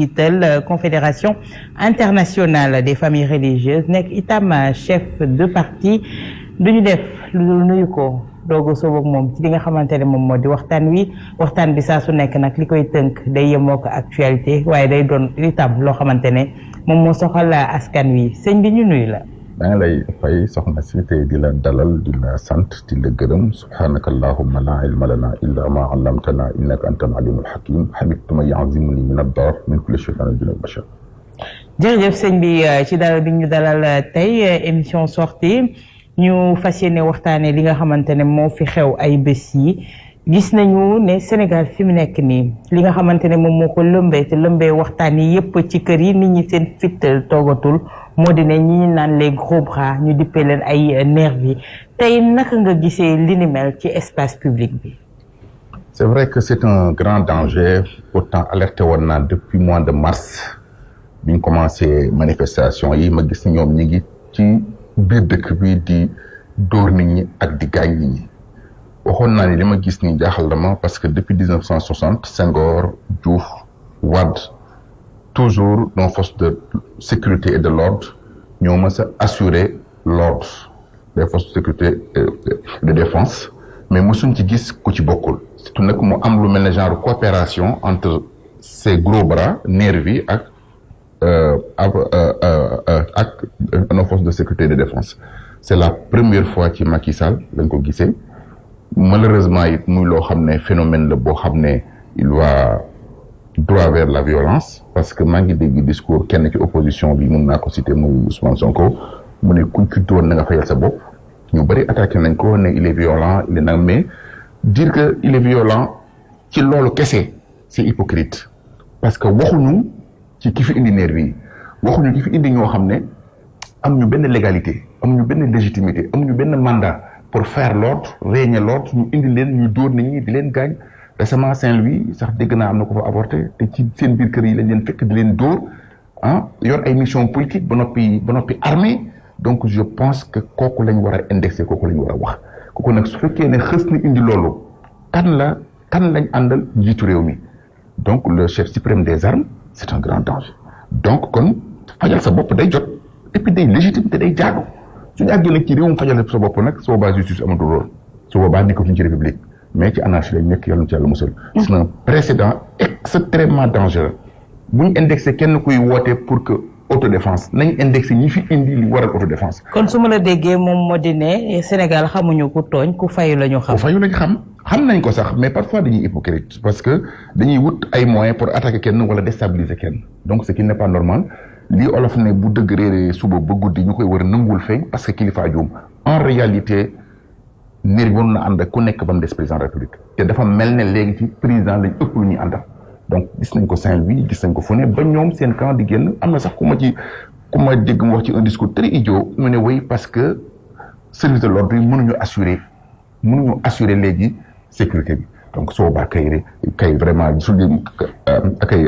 jiital confédération internationale des familles religieuses nekk itam chef de parti duñu def lu dul nuyu ko doogu sooboog moom ci li nga xamante ne moom moo di waxtaan bi saa su nekk nag li koy tënk day yemoo ko actualité waaye day doon itam loo xamante ne moom moo soxal askan wi sëñ bi ñu nuyu la. maa ngi lay fay soxna si te di la dalal di la sant di la gërëm subhanaka allahumma la ilma lana illa ma allamtana innaka antal alimul hakim habibtu ma ya'zimuni min ad-dar min kulli shaytanin rajim bashar. jërëjëf sëñ bi ci dalal bi ñu dalal tey émission sortie ñu fas yéene waxtaanee li nga xamante ne moo fi xew ay bés yi gis nañu ne Sénégal fi mu nekk nii li nga xamante ne moom moo ko lëmbee te lëmbee waxtaan yi yépp ci kër yi nit ñi seen fit toogatul moo di ne ñi ñu naan les gros bras ñu dippee leen ay nervis tey naka nga gisee li ni mel ci espace public bi. C'est vrai que c'est un grand danger pourtant alerté woon naa depuis mois de mars bi ñu commencé manifestation yi ma gis ñoom ñi ngi ci biir dëkk bi di dóor nit ñi ak di gaañ nit ñi waxoon naa ni li ma gis ni jaaxal dama parce que depuis 1960 Senghor Diouf Wade toujours nos forces de sécurité et de l'ordre ñoo mës a assurer l'ordre des forces de sécurité et de défense mais mosuñ ci gis ku ci bokkul surtout nag mu am lu mel ne genre coopération entre ces gros bras nervis ak nos forces de sécurité et de défense c'est la première fois ci Macky Sall lañ ko gisee malheureusement it muy loo xam ne phénomène la boo xam ne il va droit vers la violence parce que maa ngi dégg discours kenn ci opposition bi mun naa ko citer muy Ousmane Sonko mu ne kuñ ci doon na nga fayal sa bopp ñu bëri attaqué nañ ko ne il est violent il est nag mais dire que il est violent ci loolu kese c'est hypocrite parce que waxuñu ci ki fi indi nervi yi waxuñu ki fi indi ñoo xam ne amuñu benn légalité amuñu benn légitimité amuñu benn mandat pour faire l'ordre régner l'ordre ñu indi leen ñu dóor nit ñi di leen gaañ récemment Saint-Louis sax dégg naa am na ko fa avorté te ci seen biir kër yi lañ leen fekk di leen dóor yor ay mission politique ba noppi armée donc je pense que kooku lañ war a indexé kooku lañ war a wax kooku nag su fekkee ne xës na indi loolu kan lañ àndal njiitu réew mi donc le chef suprême des armes c'est un grand danger donc kon fajal sa bopp day jot et puis day légitime te day jaadu suñu àggee nag ci réewum fajal sa bopp nag su boobaa justice amatul rôle su boobaa nekkatuñ ci république mais ci anarchie lañ nekk yàlla ci yàlla musal c'est un précédent extrêmement dangereux bu ñu indexé kenn kuy woote pour que autodéfense nañ indexé ñi fi indi li waral autodéfense. kon su ma la déggee moom moo di ne Sénégal xamuñu ku tooñ ku fayu la ñu xam. ku fayu lañ xam nañ ko sax mais parfois dañuy hypocrite parce que dañuy wut ay moyens pour attaquer kenn wala déstabiliser kenn donc ce qui n'est pas normal lii olof ne bu dëgg réeree suba ba guddi ñu koy war a nanguwul feeñ parce que kilifa juum en réalité nervi woon na ànd ak ku nekk ba mu des président de la République te dafa mel ne léegi ci président lañ ëpp lu ñuy àndal. donc gis nañ ko Saint-Louis gis nañ ko fu ne ba ñoom seen camp di génn am na sax ku ma dégg mu wax ci un discours très idiot mu ne oui parce que service de l'ordre yi mënuñu assurer léegi sécurité bi donc soo baa kay vraiment suñu kay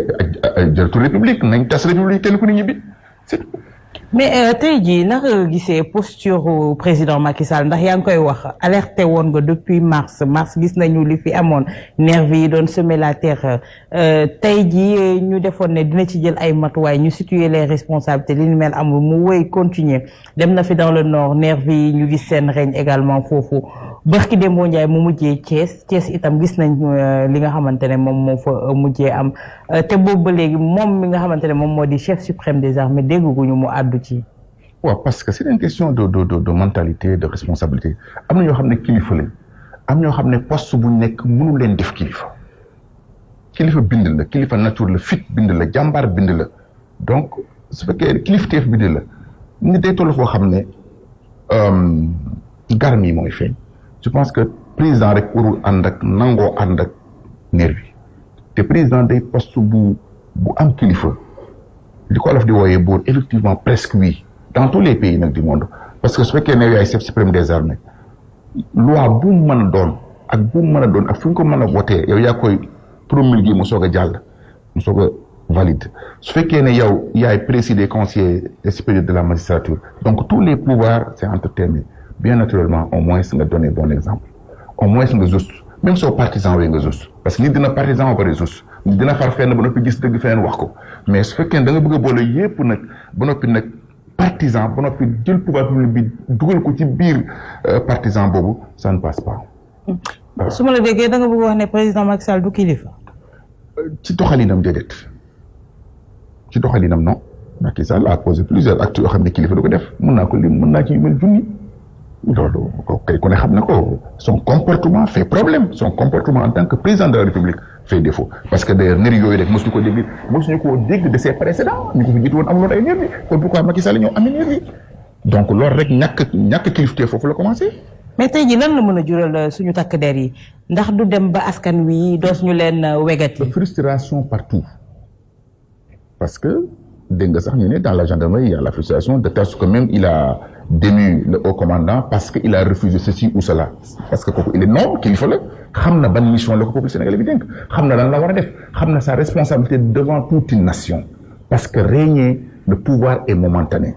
jëltu république nañ tas république kenn ku ne ñibbi c'est tout. mais tey jii naka nga gisee posture président Macky Sall ndax yaa ngi koy wax alerté woon nga depuis mars gis nañu li fi amoon nervi yi doon semer la terreur tey jii ñu defoon ne dina ci jël ay matuwaay ñu situer les responsabilités li ni mel amul mu wéy continuer dem na fi dans le nord nervi yi ñu gis seen règne également foofu barki Demba Ndiaye mu mujjee Thiès itam gis nañ li nga xamante ne moom moo fa mujjee am te boobu ba léegi moom mi nga xamante ne moom moo di chef suprême des armées dégguñu mu àddu ci. waaw parce que c'est une question de mentalité de responsabilité am na ñoo xam ne kilifa lañ am ñoo xam ne poste bu nekk mënu leen def kilifa bind la kilifa nature la fit bind la jàmbaar bind la donc su fekkee kilifteef bind la ni day toll foo xam ne garmi yi mooy feeñ. je pense que président rek warul ànd ak nangoo ànd ak nervi te président day poste bu am kilifa li ko Wolof di wooyee buur effectivement presque oui dans tous les pays nag du monde parce que su fekkee ne yaay chef suprême des armées loi bu mu mën a doon ak bu mu mën a doon ak fu ñu ko mën a voté yow yaa koy promulguer mu soog a jàll mu soog a valide su fekkee ne yow yaay présider conseiller supérieur de la magistrature donc tous les pouvoirs c'est entre tes mains bien naturellement au moins nga donner bon exemple au moins nga juste même soo partisan wee nga juste parce que nit dina partisan ba pare juste dina far fenn ba noppi gis dëgg feneen wax ko mais su fekkee da nga bëgg a boole yépp nag ba noppi nag partisan ba noppi jël pouvoir public bi dugal ko ci biir partisan boobu ça ne passe pas. su ma la déggee da nga bëgg wax ne président Macky Sall du kilifa. ci doxalinam déedéet ci doxalinam non Macky Sall a posé plusieurs actes yoo xam ne kilifa du ko def mën naa ko lim mën naa ci mel junni loolu kay ku ne xam na ko son comportement fait problème son comportement en tant que président de la République fait défaut parce que d'ailleurs nervi yooyu rek mosuñu ko dégg de ses précédents ñu ko fi jiitu woon amuloon ay nervi kon pourquoi Macky Sall ñëw amee nervi donc loolu rek ñàkk kilifte foofu la commencé. mais tey jii lan la mën a jural suñu takk der yi ndax du dem ba askan wi doos ñu leen wegati. frustration partout parce que dégg nga sax ñu ne dans la gendarmerie il y a la frustration de telle sorte que même il a démis le haut commandant parce que il a refusé ceci ou cela parce que kooku il est noble kilifa la xam na ban mission la ko peuple sénégalais bi dénk xam na lan la war a def xam na sa responsabilité devant toute une nation parce que régner le pouvoir est momentané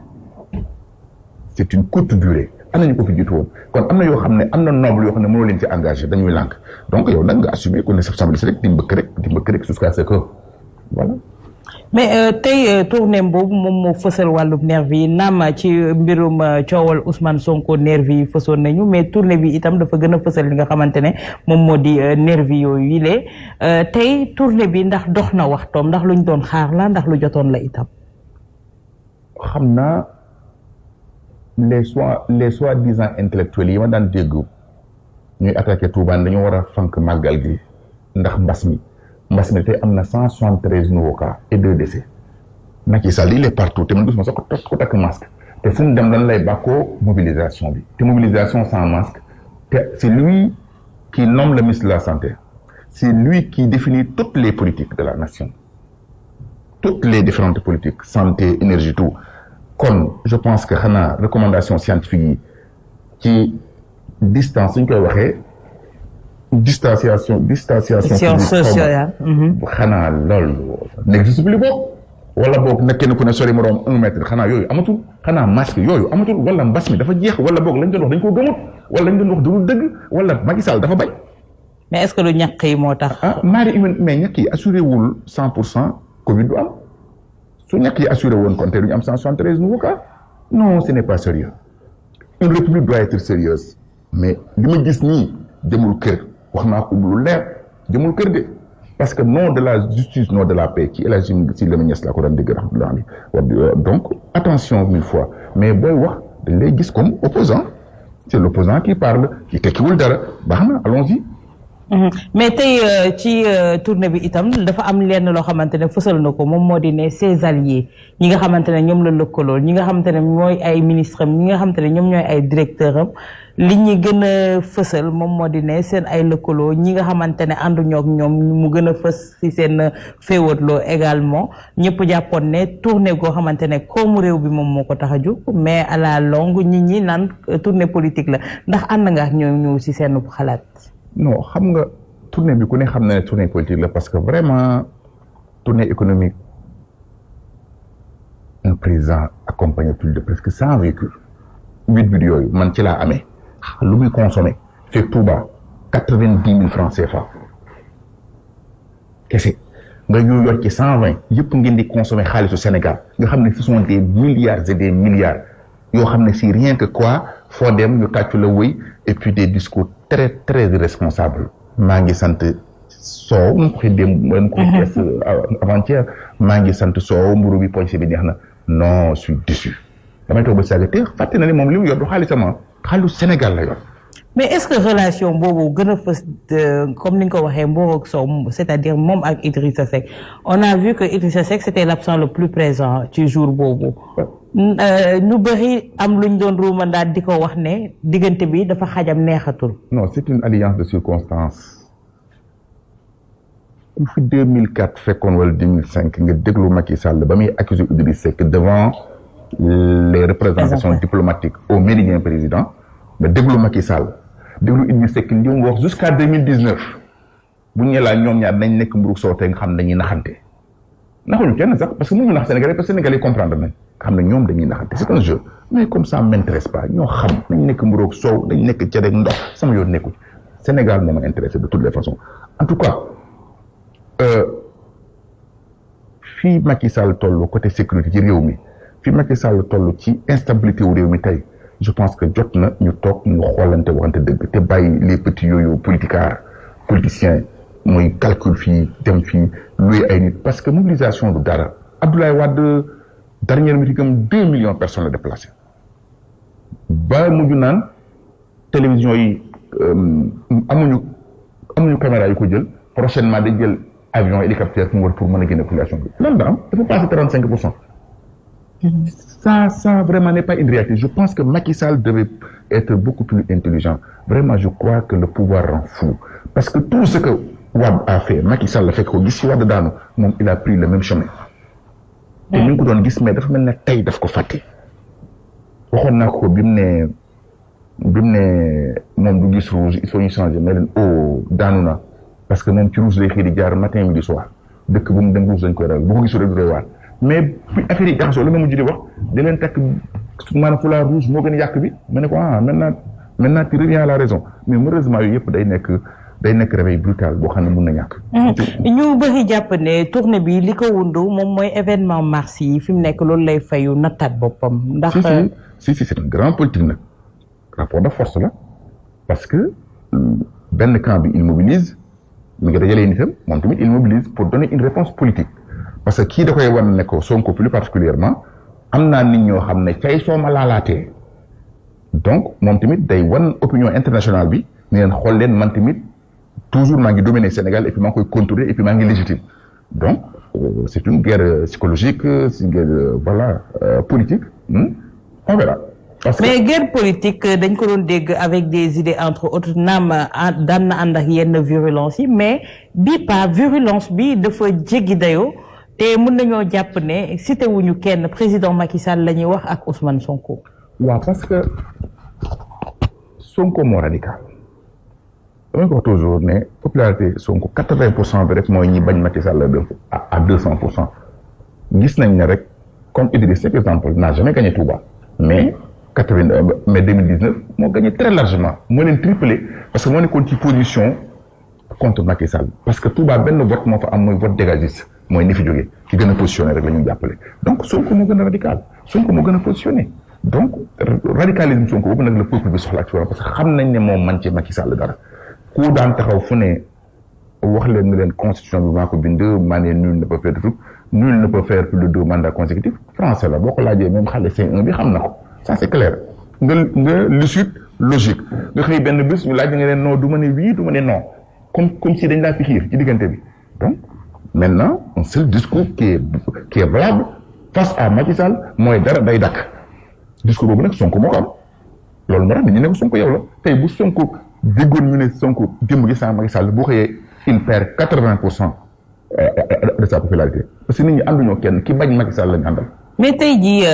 c'est une courte durée. am nañu ko fi jiitu woon kon am na yoo xam ne am na noble yoo xam ne mënoo leen ci engagé dañuy lànk donc yow nag nga assumer ko ne responsabilité rek di mbëkk rek jusqu'à ce que voilà. mais tey tournée boobu moom moo fësal wàllum nervi yi naam ci mbirum coowal Ousmane Sonko nervi yi fësoon nañu mais tournée bi itam dafa gën a fësal li nga xamante ne moom moo di nervi yooyu yi lee tey tournée bi ndax dox na waxtoom ndax luñ doon xaar la ndax lu jotoon la itam. xam naa. les soi-disant intellectuels yi ma daan dégg ñuy attaqué Touba dañoo war a fank màggal gi ndax mbas mi tey am na 173 nouveaux cas et 2 décès Macky Sall il est partout te man gisuma sax ko takk masque te fu mu dem lan lay bàkkoo mobilisation bi te mobilisation sans masque te c'est lui qui nomme le ministre de la santé c'est lui qui définit toutes les politiques de la nation toutes les différentes politiques santé énergie tout kon je pense que xanaa recommandation scientifique yi ci distance suñ koy waxee distanciation sociale xanaa loolu n'existe plus boobu wala boog na kenn ku ne sori moroom 1 mètre xanaa yooyu amatul xanaa masque yooyu amatul wala mbas mi dafa jeex wala boog lañ doon wax dañ koo gëmut wala lañ doon wax du dëgg wala Macky Sall dafa bañ. mais est-ce que lu ñàkk yi moo tax. marée humaine mais ñàkk yi assuré wul 100% Covid du am. su ñàkk yi assuré woon kon te duñu am 173 nouveaux cas non ce n'est pas sérieux une république doit être sérieuse mais li ma gis nii jëmul kër wax naa ko lu leer jëmul kër de parce que nom de la justice nom de la paix ci El Hadji Sy Lamine Niass laa ko daan dégg rahmatullah donc attention 1000 fois mais booy wax dañ lay gis comme opposant c'est l'opposant qui parle qui tekkiwul dara baax na allons-y. mais tey ci tournée bi itam dafa am lenn loo xamante ne fësal na ko moom moo di ne ses alliés ñi nga xamante ne ñoom la lëkkalool ñi nga xamante ne mooy ay ministre am ñi nga xamante ne ñoom ñooy ay directeur am li ñi gën a fësal moom moo di ne seen ay lëkkaloo ñi nga xamante ne ànduñoo ak ñoom mu gën a fës ci seen féewatloo également ñëpp jàppoon ne tournée goo xamante ne koomu réew bi moom moo ko tax a jóg mais à la longue ñi naan tournée politique la ndax ànd nga ak ñoom ñëw ci seen xalaat. non xam nga tournée bi ku ne xam na ne tournée politique la parce que vraiment tournée économique un président accompagné plus de presque 100 véhicules 8 yooyu man ci laa amee lu muy consommé fekk Touba 90 000 francs CFA kese nga ñu yor ci 120 yëpp ngeen di consommé xaalisu Sénégal nga xam ne ce sont des milliards et des milliards yoo xam ne c'est rien que quoi foo dem ñu tàccu la wëy et puis des discours très très irresponsables maa ngi sant Sow mu ko dem ko kees avant-hier maa ngi sant Sow mburu bi poñse bi neex na non je suis déçu damay toog ba saaga te fàtte na ne moom li mu yor du xaalisama xaalis Sénégal la yor. mais est-ce que relation boobu gën a fës comme ni nga ko waxee Mbour ak Sow c'est-à-dire moom ak Idrissa Seck on a vu que Idrissa Seck c'était l'absent le plus présent ci jour boobu ñu bëri am luñ doon ruumandaat di ko wax ne diggante bi dafa xajam neexatul. non c'est une alliance de circonstances ku fi 2004 fekkoon wala 2005 nga déglu Macky Sall ba muy accusé Idrissa Seck devant les représentations diplomatiques au méridien président nga déglu Macky Sall déglu Idrissa Seck li mu wax jusqu'à 2019 bu ñu laa ñoom ñaar nañ nekk mburu soow te nga xam dañuy naxante naxuñu kenn sax parce que mënuñu nax Sénégalais parce que Sénégalais comprendre nañ xam ne ñoom dañuy naxante c'est un jeu mais comme ça m'intéresse pas ñoo xam nañ nekk mburu soow dañ nekk cere ak ndox sama yoon nekku Sénégal moo ma intéressé de toutes les façons en tout cas fii Macky Sall toll côté sécurité ci réew mi fii Macky Sall toll ci instabilité wu réew mi tey je pense que jot na ñu toog ñu xoolante waxante dëgg te bàyyi les petits yooyu politiciens mooy calcul fii dem fii luy ay nit parce que mobilisation du dara Abdoulaye Wade dernière meeting am 2 millions de personnes la déplacé ba mujj naan télévision yi amuñu caméra yu ko jël prochainement dañ jël avion hélicoptère mu war pour mën a génne population bi lan la am dafa passé 35%. Ça vraiment n'est pas une réalité. Je pense que Macky Sall devait être beaucoup plus intelligent. Vraiment, je crois que le pouvoir rend fou. Parce que tout ce que Wade a fait, Macky Sall l'a fait ko gis Wade daanu moom il a pris le même chemin. te ñu ngi ko doon gis mais dafa mel ne tey daf ko fàtte. waxoon naa ko bi mu ne moom du gis rouge il faut ñu changer mais leen daanu na parce que moom ci rouge lay xëy di jaar matin midi soir dëkk bu mu dem rouge dañ koy ragal bu ko gisul rek du doy waar. mais puis affaire yi jaxasoo la nga mujj di wax di leen takk maanaam foulard rouge moo gën a yàq bi ma ne ko maintenant tu reviens à la raison mais malheureusement yooyu yëpp day nekk réveil brutal boo xam ne mun na ñàkk. ñu bëri jàpp ne tournée bi li ko wundu moom mooy événement mars yi fi mu nekk loolu lay fayu nattaat boppam. ndax si c'est un grand politique nag rapport de force la parce que benn camp bi il mobilise mi ngi dajalee nitam moom tamit il mobilise pour donner une réponse politique. parce que kii da koy wan ne ko Sonko plus particulièrement am naa nit ñoo xam ne cay soo ma laalaatee donc moom tamit day wan opinion internationale bi ne leen xool leen man tamit toujours maa ngi dominer Sénégal et puis maa ngi koy contrôler et puis maa ngi légitime donc c'est une guerre psychologique c'est une guerre politique on verra. mais guerre politique dañ ko doon dégg avec des idées entre autres naam daan na ànd ak yenn virulence yi mais bii pas virulence bi dafa jéggi dayoo. te mën nañoo jàpp ne cité wuñu kenn président Macky Sall la ñuy wax ak Ousmane Sonko. waaw parce que Sonko moo radical. dama ko wax toujours ne popularité Sonko 80% bi rek mooy ñi bañ Macky Sall à 200%. gis nañ ne rek comme Idriss Seck exemple n'a jamais gagné Touba mais 2019 moo gagné très largement moo leen triplé parce que moo nekkoon ci position contre Macky Sall parce que Touba benn vote moo fa am mooy vote dégagiste. mooy ni fi jógee ki gën a positionné rek la ñuy jàppale donc Sonko moo gën a radical Sonko moo gën a positionné donc radicalisme Sonko boobu nag le peuple bi soxla actuellement parce que xam nañ ne moom man ci Macky Sall dara ku daan taxaw fu ne wax leen ne leen constitution bi maa ko bind maa ne nul ne peut faire de tout nul ne peut faire plus de 2 mandats consécutifs français la boo ko laajee même xale C1 bi xam na ko ça c'est clair nga lucide logique nga xëy benn bés ñu laaj nga leen non du ma ne oui du ma ne non comme si dañ laa fi xiir ci diggante bi donc maintenant un seul discours qui est valable face à Macky Sall mooy dara day dakk discours boobu nag Sonko moo ko am loolu moo tax nit ñi ne ko Sonko yow la tey bu Sonko déggoon ñu ne Sonko démb gi sans Macky Sall bu xëyee il perd 80% de sa popularité parce que nit ñi ànduñoo kenn ki bañ Macky Sall lañu àndal. mais tey jii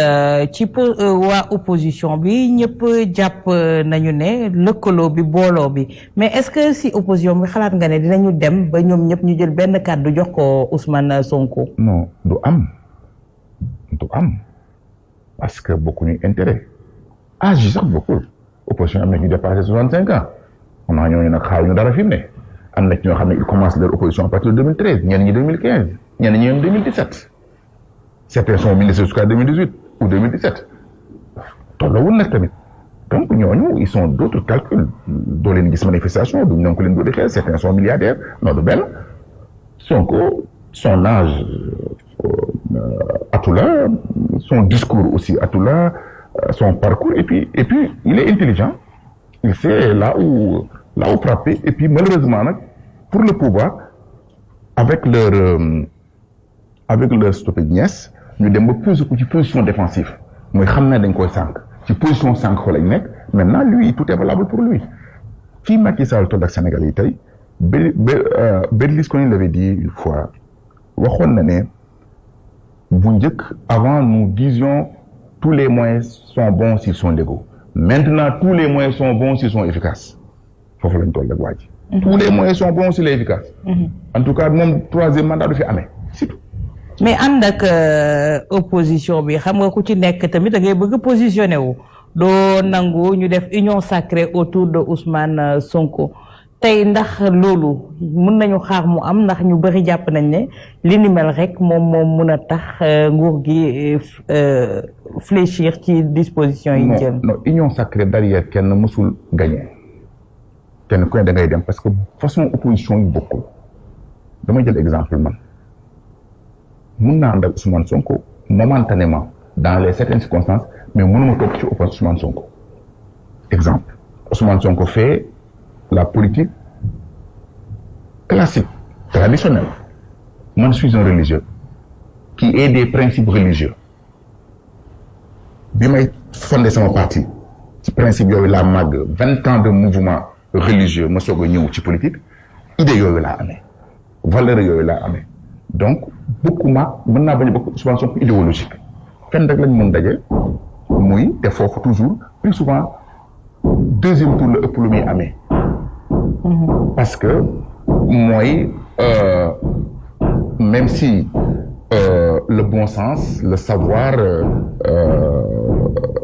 ci waa opposition bi ñëpp jàpp nañu ne lëkkaloo bi booloo bi mais est-ce que si opposition bi xalaat nga ne dinañu dem ba ñoom ñëpp ñu jël benn kàddu jox ko Ousmane Sonko. non du am parce que bokkuñu intérêt âge yi sax bokkul opposition am na ñu dépassé 65 ans xam naa ñooñu nag xaaruñu dara fi mu ne am na ci ñoo xam ne ils commencent leur opposition à partir de 2013 ñenn ñi 2015 ñenn ñi 2017. certains sont ministres jusqu'à 2018 ou 2017 tolloowul nag tamit donc ñooñu ils sont d'autres calculs doo leen gis manifestation du ñoo ko leen doo di xel certains sont milliardaires non du benn Sonko son âge atu la son discours aussi atu la son parcours et puis il est intelligent il sait là où frapper et puis malheureusement nag pour le pouvoir avec leur stupidité ñu dem ba posé ko ci position défensive mooy xam na dañ koy sànq ci position sànq ko lañ nekk maintenant lui tout est valable pour lui fii Macky Sall toll ak Sénégal yi tey Berlusconi l'avait dit une fois waxoon na ne bu njëkk avant nous disions tous les moyens sont bons s'ils sont légaux maintenant tous les moyens sont bons s'ils sont efficaces foofu lañ toll ak waa ji tous les moyens sont bons s'ils sont efficaces en tout cas moom 3e mandat du fi amee surtout mais ànd ak opposition bi xam nga ku ci nekk tamit da ngay bëgg positionné wu doo nangu ñu def union sacrée autour de Ousmane Sonko tey ndax loolu mun nañu xaar mu am ndax ñu bëri jàpp nañ ne li ni mel rek moom mun a tax nguur gi fléchir ci disposition yi jël. non union sacrée derrière kenn mësul gagné kenn ku ne da ngay dem parce que façon opposition yi bokkul dama jël exemple man mun naa ànd ak Ousmane Sonko momentanément dans les certaines circonstances mais mënuma toog ci Ousmane Sonko exemple Ousmane Sonko fait la politique classique traditionnelle man je suis un religieux qui est des principes religieux bi may fondé sama parti ci principe yooyu laa màgg 20 ans de mouvement religieux ma soog a ñëw ci politique idée yooyu laa amee valeur yooyu laa amee donc bokkuma mën naa bañ a bokk Ousmane Sonko idéologique fenn rek lañ mën daje muy te foofu toujours plus souvent deuxième tour la ëpp lu muy amee parce que mooy même si le bon sens le savoir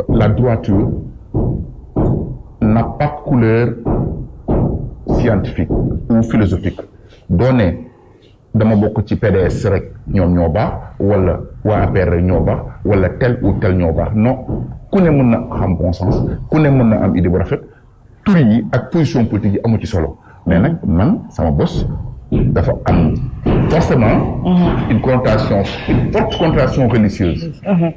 la droiture n'a pas de couleur scientifique ou philosophique doone dama bokk ci PDS rek ñoom ñoo baax wala waa APR rek ñoo baax wala tel ou tel ñoo baax non ku ne mën na xam bon sens ku ne mën na am idée bu rafet tur yi ak position politique yi amu ci solo mais nag man sama bos dafa am forcément une forte connotation religieuse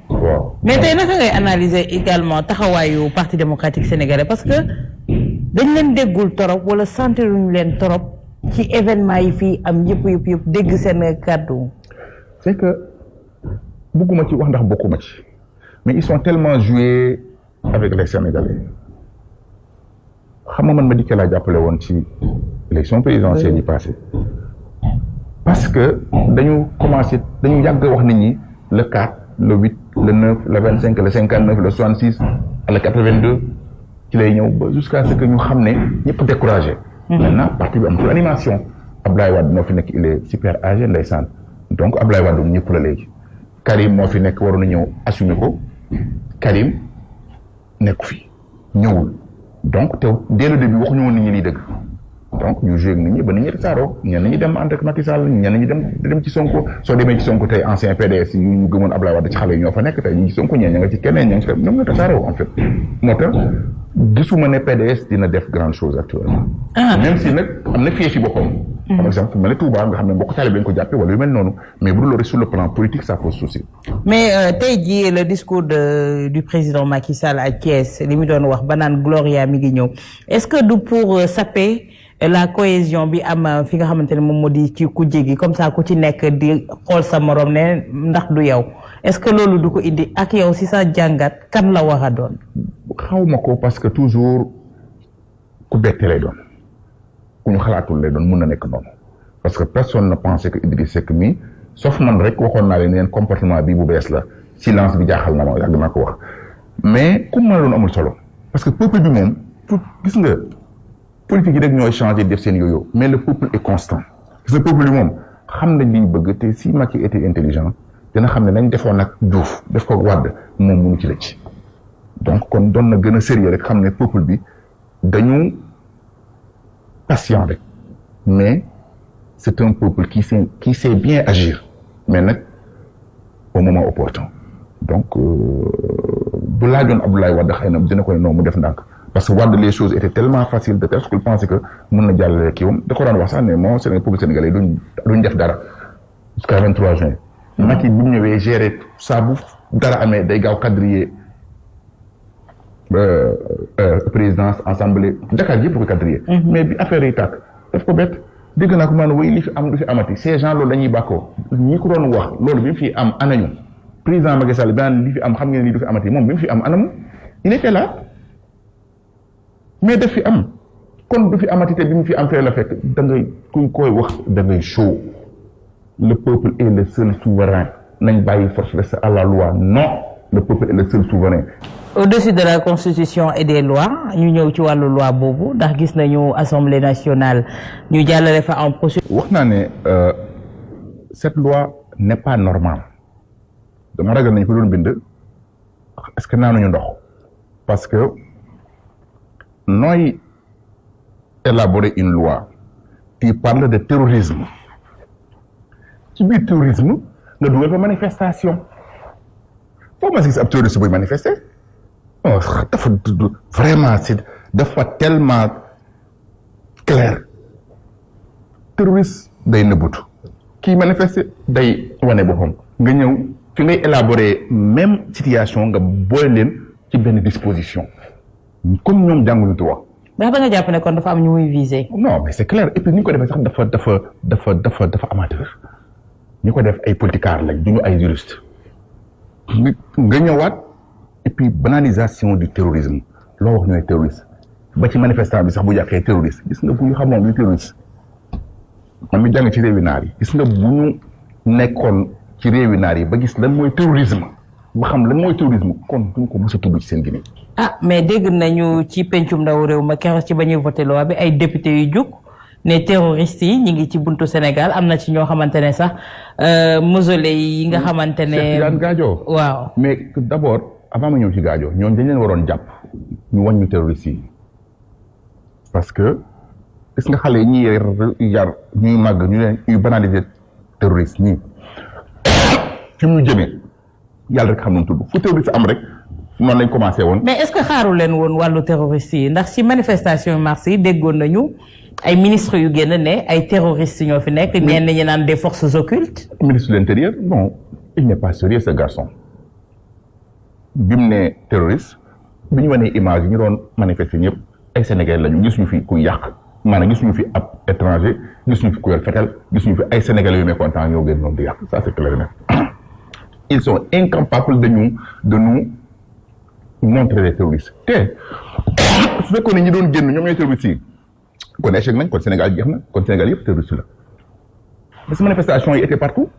waaw mais tey naka ngay analyser également taxawaayu parti démocratique sénégalais parce que dañ leen déggul torop wala sentiruñu leen torop ci événement yi fii am yëpp dégg seen kàddu. c'est que bëgguma ci wax ndax bokkuma ci mais ils sont tellement joués avec les Sénégalais xam nga man ma dikkee laa jàppale woon ci élection présidentielle yi passé parce que dañu yàgg wax nit ñi le 4 le 8 le 9 le 25 le 59 le 66 le 82 ci lay ñëw ba jusqu'à ce que ñu xam ne ñëpp découragé. maintenant parti bi amatul animation Abdoulaye Wade moo fi nekk il est super âgé ndeysaan donc Abdoulaye Wade ñëpp la léegi Karim moo fi nekk waroon na ñëw assumer ko Karim nekku fi ñëwul donc te dès le début waxuñu woon nit ñi liy dëgg donc ñu joué ak nit ñi ba nit ñi tasaaroo ñenn ñi dem ànd ak Macky Sall ñenn ñi dem ci Sonko soo demee ci Sonko tey ancien PDS yu ñu gëmoon Abdoulaye Wade ci xale yi ñoo fa nekk tey ñu ngi ci Sonko ñee ña nga ci keneen ña ngi ci ñoom nga tasaaroo en fait moo tax gisuma ne PDS dina def grande chose actuellement même si nag am na fief yi boppam par exemple mel ne Touba nga xam ne mbokk taalibe lañ ko jàppee wala yu mel noonu mais bu dul loolu sur le plan politique ça pose souci mais tey jii le discours du président Macky Sall à Thiès li mu doon wax ba naan Gloria mi ngi ñëw est-ce que du pour saper la cohésion bi am fi nga xamante ne moom moo di ci kujje gi comme ça ku ci nekk di xool sa morom ne ndax du yow est-ce que loolu du ko indi ak yow si sa jàngat kan la war a doon. xawma ko parce que toujours ku bette lay doon ku ñu xalaatul lay doon mun na nekk noonu parce que personne ne pensait que Idriss Seck mi sauf man rek waxoon naa leen comportement bi bu bees la silence bi jaaxal na ma yàgg naa ko wax mais ku mën a doon amul solo parce que peuple bi moom gis nga politique yi rek ñooy changer def seen yooyu mais le peuple est constant gis nga peuple bi moom xam nañ li ñu bëgg te si Macky était intelligent dina xam ne nañ defoon nag Diouf def ko Wade moom mënu ci la ci donc kon doon na gën a sérieux rek xam ne peuple bi dañu patient rek mais c'est un peuple qui sait bien agir mais nag au moment opportun donc bu laajoon Abdoulaye Wade xëy na dina ko ne non mu def ndànk parce que Wade les choses étaient tellement faciles de telle sorte qu'il pensait que mën na jàllale kii wam da ko daan wax sax ne moo peuple sénégalais duñ def dara jusqu'à 23 juin Macky bi mu ñëwee gérer saa bu dara amee day gaaw quadriller présidence assemblée Dakar yëpp ko quadriller mais bi affaire yi tàkk daf ko bett dégg naa ko maanaam way li fi am du fi amati ces gens loolu dañuy bàkkoo ñi ko doon wax loolu bi mu fi am anañu président Macky Sall bi naan li fi am xam ngeen ni du fi amati moom bi mu fi am anamu il était là mais daf fi am kon du fi amati te bi mu fi am fee la fekk da ngay kuñ koy wax da ngay chaud le peuple est le seul souverain nañ bàyyi force reste à la loi non le peuple est le seul souverain. Au-dessus de la constitution et des lois ñu ñëw ci wàllu loi boobu ndax gis nañu assemblée nationale ñu jàllale fa en procédure. wax naa ne cette loi n'est pas normale dama ragal nañu ko doon bind est-ce que naanuñu ndox parce que nooy élaborer une loi qui parle de terrorisme ci biir terrorisme nga dugal fa manifestation foo ma gis ab terroriste buy manifester non dafa vraiment c'est dafa tellement clair terroriste day nëbbutu kii manifester day wane boppam nga ñëw fi ngay élaborer même situation nga boole leen ci benn disposition comme ñoom jànguñu droit. ndax da nga jàpp ne kon dafa am ñu muy viser. non mais c'est clair et puis ni ñu ko defee sax dafa amateur ñu ko def ay politicards lañ duñu ay juristes nga ñëwaat et puis banalisation du terrorisme loo wax ñooy terroriste ba ci manifestant bi sax bu jàkkee terroriste gis nga bu ñu xamoon luy terroriste man mi jàng ci réewi naar yi gis nga bu ñu nekkoon ci réewi naar yi ba gis lan mooy terrorisme ba xam lan mooy terrorisme kon duñ ko mës a tudd ci seen Guinée. ah mais dégg nañu ci pencum ndaw réew ma keroog ci ba ñuy voté loi bi ay député yu jug ne terroristes yi ñi ngi ci buntu Sénégal am na ci ñoo xamante ne sax mausolée yi nga xamante ne. Cheikh Tidiane Gadio. waaw mais d'abord avant ma ñëw ci Gadio ñooñu dañ leen waroon jàpp ñu wàññi terroristes yi parce que gis nga xale yi ñuy yar ñuy màgg ñu leen ñuy banaliser terroriste ñii fi mu jëmee yàlla rek xam nañu tudd fu terroriste am rek noonu lañ commencé woon. mais est-ce que xaaru leen woon wàllu terroriste yi ndax ci manifestation mars yi déggoon nañu ay ministres yu génn ne ay terroristes ñoo fi nekk. ñenn ñi naan des forces occultes. ministre de l'intérieur non il n'est pas sérieux ce garçon bi mu ne terroriste bi ñu wanee image yi ñu doon manifester ñëpp ay Sénégalais lañu gisuñu fi kuy yàq maanaam gisuñu fi ab étranger gisuñu fi ku yor fetal gisuñu fi ay Sénégalais yu mécontents ñoo gën noonu di yàq ça c'est clair. Ils sont incapables de nous montrer les terroristes te su fekkoon ne ñi doon génn ñoom ñooy terroristes yi kon échec nañ kon Sénégal jeex na kon Sénégal yëpp terroriste la parce que manifestation yi étaient partout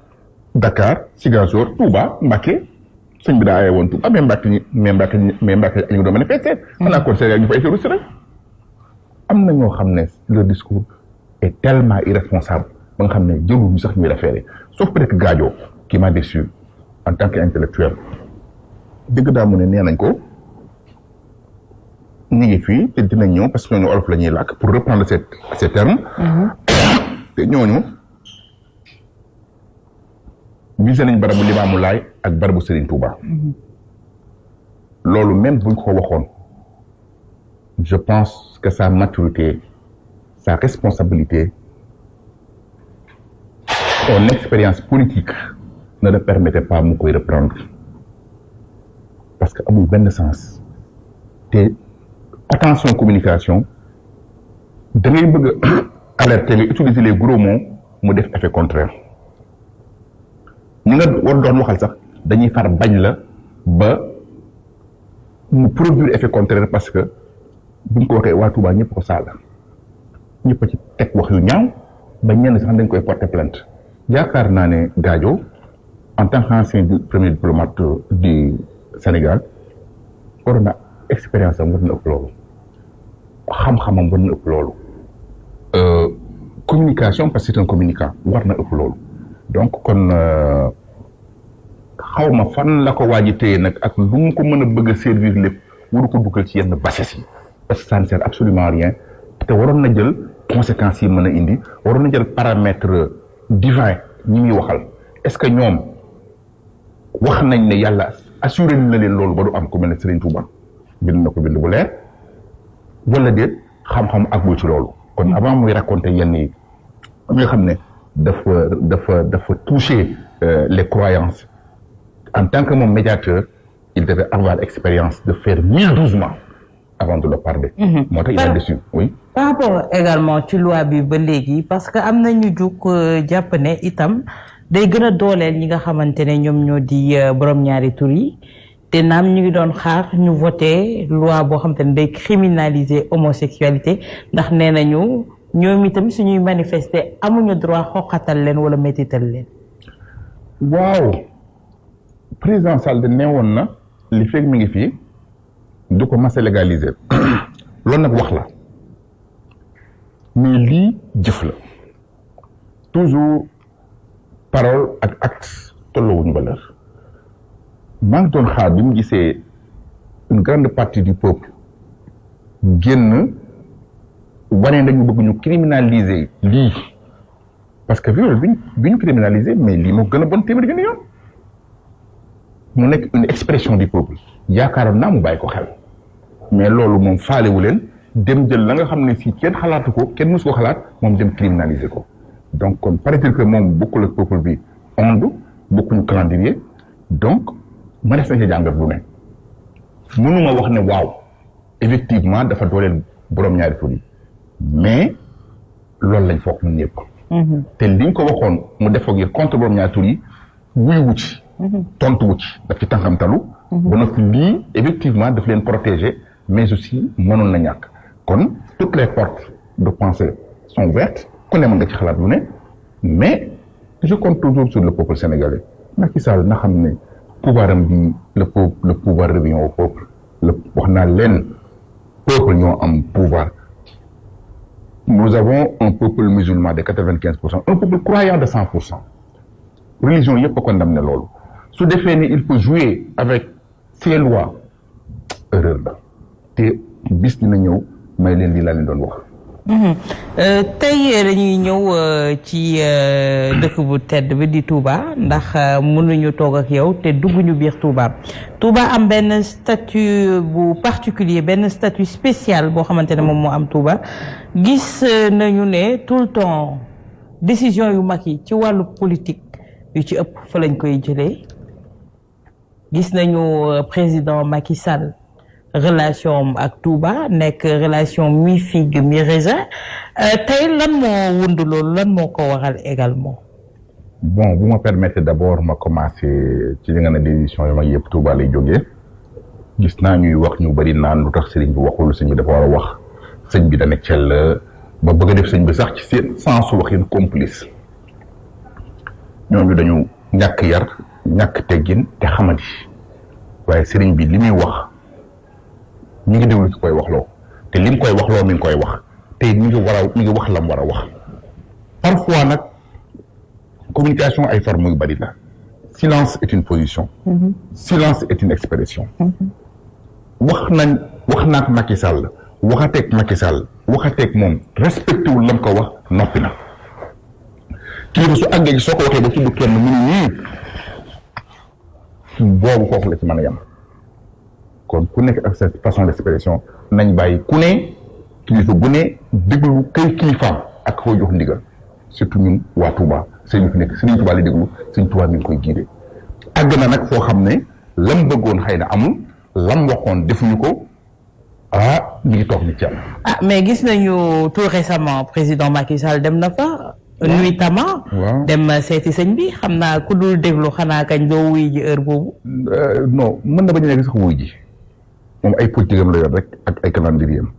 Dakar Ziguinchor Touba Mbacké sëñ bi daa aye woon Touba mais Mbacké ñu ngi doon manifester xanaa kon Sénégal ñu fa ay terroriste rek am na ñoo xam ne leur discours est tellement irresponsable ba nga xam ne jëluñu sax ñuy référé sauf peut-être Gadio qui m'a déçu en tant qu'intellectuel dëgg daa mu ne nee nañ ko ñu ngi fii te dinañ ñëw parce que ñooñu olof la ñuy làkk pour reprendre ces termes te ñooñu visé nañ barabu Limaamu Laay ak barabu Serigne Touba loolu même buñ ko waxoon je pense que sa maturité sa responsabilité son expérience politique ne le permettait pas mu koy reprendre parce que amul benn sens te attention communication da ngay bëgg a alerter nga utiliser les gros mots mu def effet contraire ñi nga war doon waxal sax dañuy far bañ la ba mu produire effet contraire parce que buñ ko waxee waa Touba ñëpp ko saaga ñëpp a ci teg wax yu ñaaw ba ñenn sax dañ koy porter plainte yaakaar naa ne Gadio en tant qu'ancien premier diplomate du Sénégal waroon na expérience am war na ëpp loolu xam-xamam war na ëpp loolu communication parce que c'est un communicant war na ëpp loolu donc kon xaw ma fan la ko waaji téye nag ak lu mu ko mën a bëgg a servir lépp waru ko dugal ci yenn bassesse yi parce que ça ne sert absolument rien te waroon na jël conséquences yi mën a indi waroon na jël paramètre divin ñi muy waxal est-ce que ñoom wax nañ ne yàlla assuré na leen loolu ba du am ku mel ne Serigne Touba bind na ko bind bu leer wala déet xam-xam àggul ci loolu kon avant muy raconter yenn yi nga xam ne dafa toucher les croyances en tant que moom médiateur il devait avoir l'expérience de faire 1012 mois avant de le parler. moo tax il a déçu oui. par rapport également ci loi bi ba léegi parce que am na ñu jug jàpp ne itam day gën a dooleel ñi nga xamante ne ñoom ñoo di borom ñaari tur yi te naam ñu ngi doon xaar ñu voté loi boo xamante ne day criminaliser homosexualité ndax nee nañu ñoom itam suñuy manifester amuñu droit xoqatal leen wala métital leen. waaw président Sall de neewoon na li fekk mi ngi fii du ko mas a légaliser loolu nag wax la mais lii jëf la toujours parole ak acte tolloowuñu valeur maa ngi doon xaar bi mu gisee une grande partie du peuple génn wane dañu bëgg ñu criminaliser lii parce que viol bi ñu criminaliser mais lii moo gën a bon téeméer gën a yoon mu nekk une expression du peuple yaakaaroon naa mu bàyyi ko xel mais loolu moom faalewu leen dem jël la nga xam ne si kenn xalaatu ko kenn mësu ko xalaat moom dem criminaliser ko donc kon paraît-il que moom bokkul ak peuple bi onde bokkuñu calendrier donc ma def na ci jàngat bu ne mënuma wax ne waaw effectivement dafa dooleel boroom ñaari tur yi mais loolu lañ foog ñun ñëpp te liñ ko waxoon mu def ak yéen contre boroom ñaari tur yi wuy wuci tontu wuci daf ci tànqamtalu ba noppi lii effectivement daf leen protéger mais aussi mënoon na ñàkk kon toutes les portes de pensée sont ouvertes ku ne mën nga ci xalaat lu ne mais je compte toujours sur le peuple sénégalais Macky Sall na xam ne pouvoir am bi le pouvoir revient au peuple wax naa leen peuple ñoo am pouvoir nous avons un peuple musulman de 95%, un peuple croyant de 100%. Religion yëpp a condamné loolu su defee ni il faut jouer avec ces lois erreur la te bis dina ñëw may leen lii laa leen doon wax. tey dañuy ñëw ci dëkk bu tedd bi di Touba ndax mënuñu toog ak yow te dugguñu biir Touba am benn statut bu particulier benn statut spécial boo xamante ne moom moo am Touba gis nañu ne tout le temps décision yu mag yi ci wàllu politique yu ci ëpp fa lañ koy jëlee gis nañu président Macky Sall relation ak Touba nekk relation mi figue mi raisin tey lan moo wund loolu lan moo ko waral également. bon bu ma permettre d'abord ma commencer ci li nga ne décision yu mag yëpp Touba lay jógee gis naa ñuy wax ñu bari naan lu tax sëriñ bi waxul sëñ bi dafa war a wax sëñ bi dana cell ba bëgg a def sëñ bi sax ci seen sens waxin complice ñooñu dañu ñàkk yar ñàkk teggin te xamadi waaye sëriñ bi li muy wax. ñu ngi déglu ci koy waxloo te lim koy waxloo mi ngi koy wax te mi ngi wax lam war a wax parfois nag communication ay formes yu bari la silence est une position silence est une expression wax naak Macky Sall waxateeg Macky Sall waxateeg moom respecté wul lam ko wax noppi na kilifa su àggee soo ko waxee ba tudd kenn mu ni boobu foofu la ci mën a yem kon ku nekk ak sa façon d'expression nañ bàyyi ku ne kilifa bu ne déglu kay kilifaam ak koo jox ndigal surtout ñun waa Touba sëñ fi nekk Sëriñ Touba li déglu Sëriñ Touba mi ngi koy guidé àgg na nag foo xam ne lam bëggoon xëy na amul lam waxoon defuñu ko ñu ngi toog ni ci mais gis nañu tout récemment président Macky Sall dem na fa nuitamment dem seeti sëñ bi xam naa ku dul déglu xanaa kañ doo wuy ji heure boobu non mën na bañ a nekk sax wuy ji moom ay politique am la yor rek ak ay calendrier am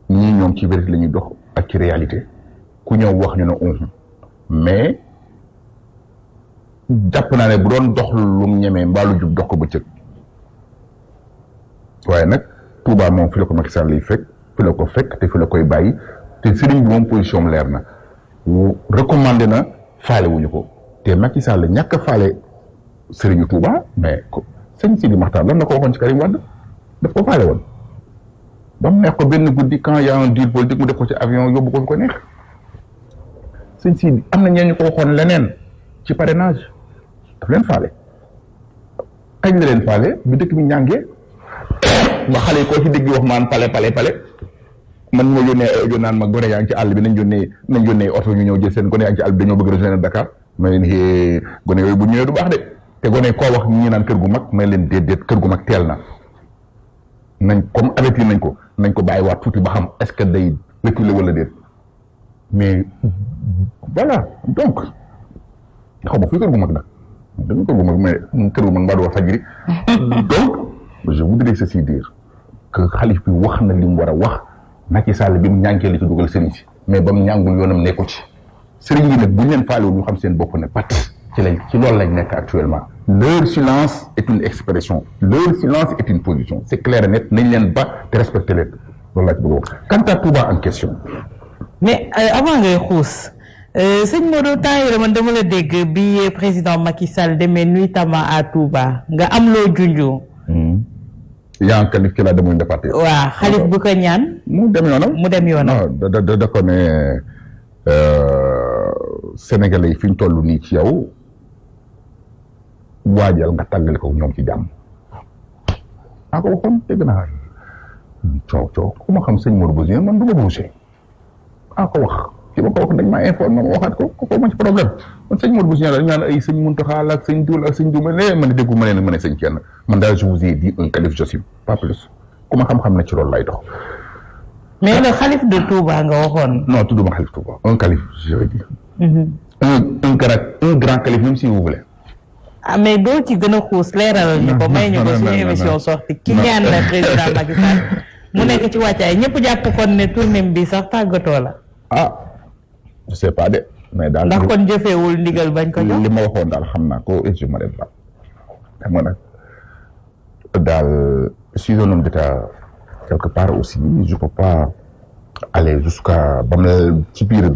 ñii ñoom ci vérité la ñuy dox ak ci réalité ku ñëw wax ñu ne mais jàpp naa ne bu doon dox lu mu ñemee mbaalu jub dox ko bëccëg waaye nag Touba moom fi la ko Macky Sall lay fekk fi la ko fekk te fi la koy bàyyi te sëriñ bi moom position am leer na recommandé na faale wuñu ko te Macky Sall ñàkk a faale sëriñu Touba mais sëñ Sidi Maxtaar lan na ko waxoon ci Karim Wade daf ko faale woon ba mu neex ko benn guddi quand y a un deal politique mu def ko ci avion yóbbu ko fi ko neex sëñ Sidi am na ñeen ñu ko waxoon leneen ci parrainage daf leen faale kañ la leen faale bi dëkk bi ñàngee ba xale yi koo ci dégg wax maan pale man ma yónnee ay audio naan ma gone yaa ngi ci àll bi nañ yónnee oto ñu ñëw jël seen gone yaa ngi ci àll bi dañoo bëgg rejoindre Dakar ma leen xëy gone yooyu bu ñëwee du baax de te gone koo wax ñi naan kër gu mag may leen déedéet kër gu mag teel na nañ comme avertir nañ ko bàyyi waat tuuti ba xam est-ce que day reculer wala déet mais voilà donc xaw ma fii kër gu mag nag dañu kër gu mag mais kër gu mag mbaa du wax fajri donc je voudrais ceci dire que xalif bi wax na li mu war a wax Macky Sall bi mu ñànkee li ci dugal sëriñ si mais ba mu ñàngul yoonam nekku ci sëriñ yi nag bu ñu leen faalewul ñu xam seen bopp ne pat ci loolu lañ nekk actuellement leur silence est une expression leur silence est une position c'est clair et net nañ leen ba te respecté leen loolu laa ci bëgg wax quant à Touba en question mais avant ngay xuus sëñ Modou temps yii man dama la dégg bi président Macky Sall demee nuitamment à Touba nga am loo junjoo y a un calife qui l'a demandé de partir. waaw xalif bu ko ñaan. mu dem yoonam. non da ko ne Sénégalais yi fi ñu toll nii ci yow waajal nga tàggale ko ñoom ci jàmm. maa ko waxoon dégg naa coow ku ma xam sëñ Modou Bousso man du ma bougé. maa ko wax ci ma ko wax dañ maa informé ma waxaat ko ma ci problème man sëñ Modou Bousso dañ naan ay sëñ Mountakha ak sëñ Dioul ak sëñ Dioul ma ne déggu ma ne sëñ kenn man daal je vous ai dit un calife je suis pas plus ku ma xam-xam na ci loolu lay dox. mais le xalif de Touba nga waxoon. non tudduma xalif Touba un calife je veux dire. un grand calife même si vous voulez. ah mais doo ci gën a xuus leeralal ñu ko may ñu ko suñu émission sortie ki ñaan la président Macky Sall mu nekk ci wàccaay ñëpp jàpp kon ne tournée bi sax tàggatoo la. je sais pas de. mais daal ndax kon jëfeewul ndigal bañ ko jox li ma waxoon daal xam naa ko et je me lève là xam nga nag daal je suis un homme d'État quelque part aussi je peux pas aller jusqu'à ba mu ci biir